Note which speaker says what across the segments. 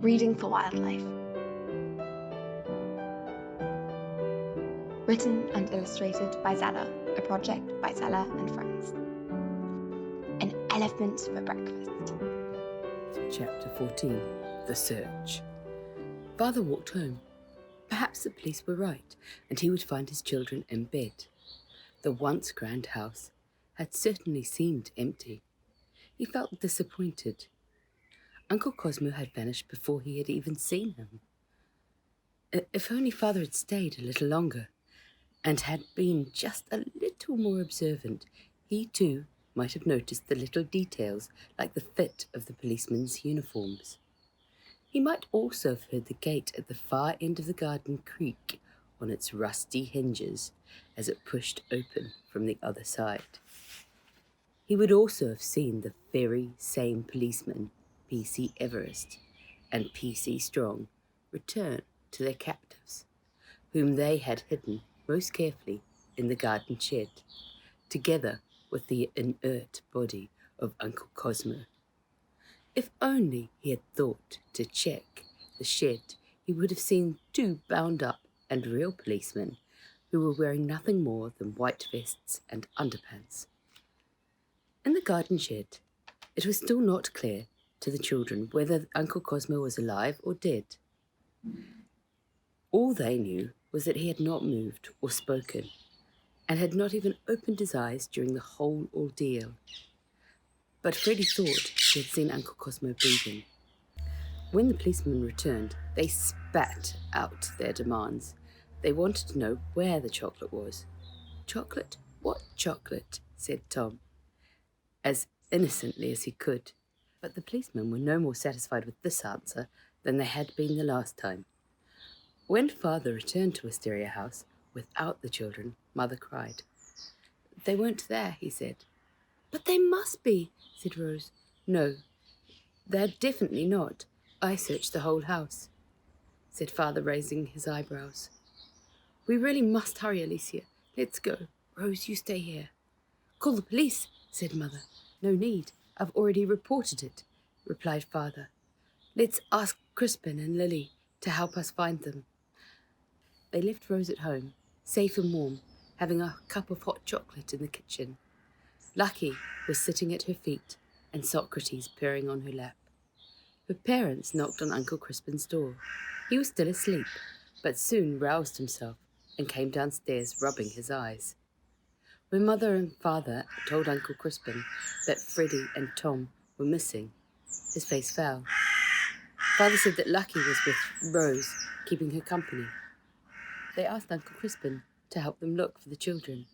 Speaker 1: Reading for Wildlife. Written and illustrated by Zella, a project by Zella and friends. An elephant for breakfast.
Speaker 2: Chapter 14. The Search. Father walked home. Perhaps the police were right, and he would find his children in bed. The once grand house had certainly seemed empty. He felt disappointed. Uncle Cosmo had vanished before he had even seen him. If only Father had stayed a little longer, and had been just a little more observant, he too might have noticed the little details like the fit of the policemen's uniforms. He might also have heard the gate at the far end of the garden creak on its rusty hinges as it pushed open from the other side. He would also have seen the very same policemen, P.C. Everest and P.C. Strong, return to their captives, whom they had hidden most carefully in the garden shed, together with the inert body of Uncle Cosmo. If only he had thought to check the shed, he would have seen two bound-up and real policemen who were wearing nothing more than white vests and underpants. In the garden shed, it was still not clear to the children whether Uncle Cosmo was alive or dead. All they knew was that he had not moved or spoken, and had not even opened his eyes during the whole ordeal. But Freddie thought he had seen Uncle Cosmo breathing. When the policemen returned, they spat out their demands. They wanted to know where the chocolate was. "Chocolate? What chocolate?" said Tom, as innocently as he could. But the policemen were no more satisfied with this answer than they had been the last time. When Father returned to Wisteria House without the children, Mother cried. "They weren't there," he said. "But they must be," said Rose. "No, they're definitely not. I searched the whole house," said Father, raising his eyebrows. "We really must hurry, Alicia. Let's go. Rose, you stay here." "Call the police," said Mother. "No need. I've already reported it," replied Father. "Let's ask Crispin and Lily to help us find them." They left Rose at home, safe and warm, having a cup of hot chocolate in the kitchen. Lucky was sitting at her feet, and Socrates purring on her lap. Her parents knocked on Uncle Crispin's door. He was still asleep, but soon roused himself and came downstairs, rubbing his eyes. When Mother and Father told Uncle Crispin that Freddie and Tom were missing, his face fell. Father said that Lucky was with Rose, keeping her company. They asked Uncle Crispin to help them look for the children.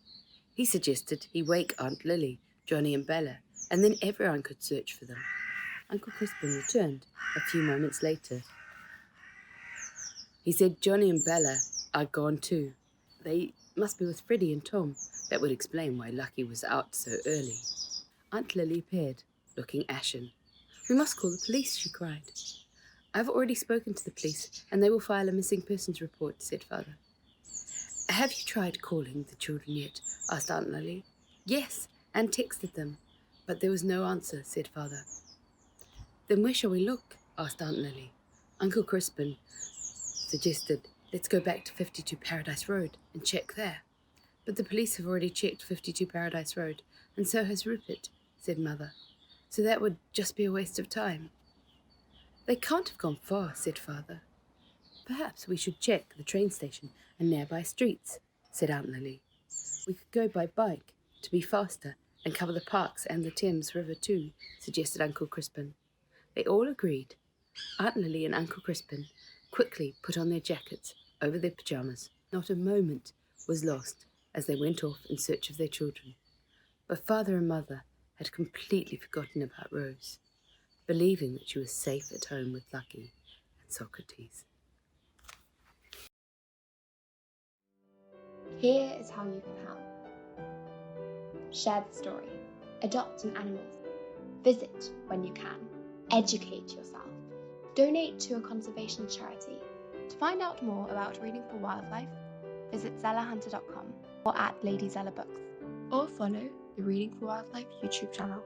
Speaker 2: He suggested he wake Aunt Lily, Johnny and Bella, and then everyone could search for them. Uncle Crispin returned a few moments later. He said Johnny and Bella are gone too. They must be with Freddie and Tom. That would explain why Lucky was out so early. Aunt Lily appeared, looking ashen. "We must call the police," she cried. "I've already spoken to the police, and they will file a missing persons report," said Father. "Have you tried calling the children yet?" asked Aunt Lily. "Yes, and texted them, but there was no answer," said Father. "Then where shall we look?" asked Aunt Lily. Uncle Crispin suggested, "Let's go back to 52 Paradise Road and check there." "But the police have already checked 52 Paradise Road, and so has Rupert," said Mother. "So that would just be a waste of time." "They can't have gone far," said Father. "Perhaps we should check the train station and nearby streets," said Aunt Lily. "We could go by bike to be faster and cover the parks and the Thames River too," suggested Uncle Crispin. They all agreed. Aunt Lily and Uncle Crispin quickly put on their jackets over their pajamas. Not a moment was lost as they went off in search of their children. But Father and Mother had completely forgotten about Rose, believing that she was safe at home with Lucky and Socrates.
Speaker 1: Here is how you can help. Share the story. Adopt an animal. Visit when you can. Educate yourself. Donate to a conservation charity. To find out more about Reading for Wildlife, visit zellahunter.com or at Lady Zella Books, or follow the Reading for Wildlife YouTube channel.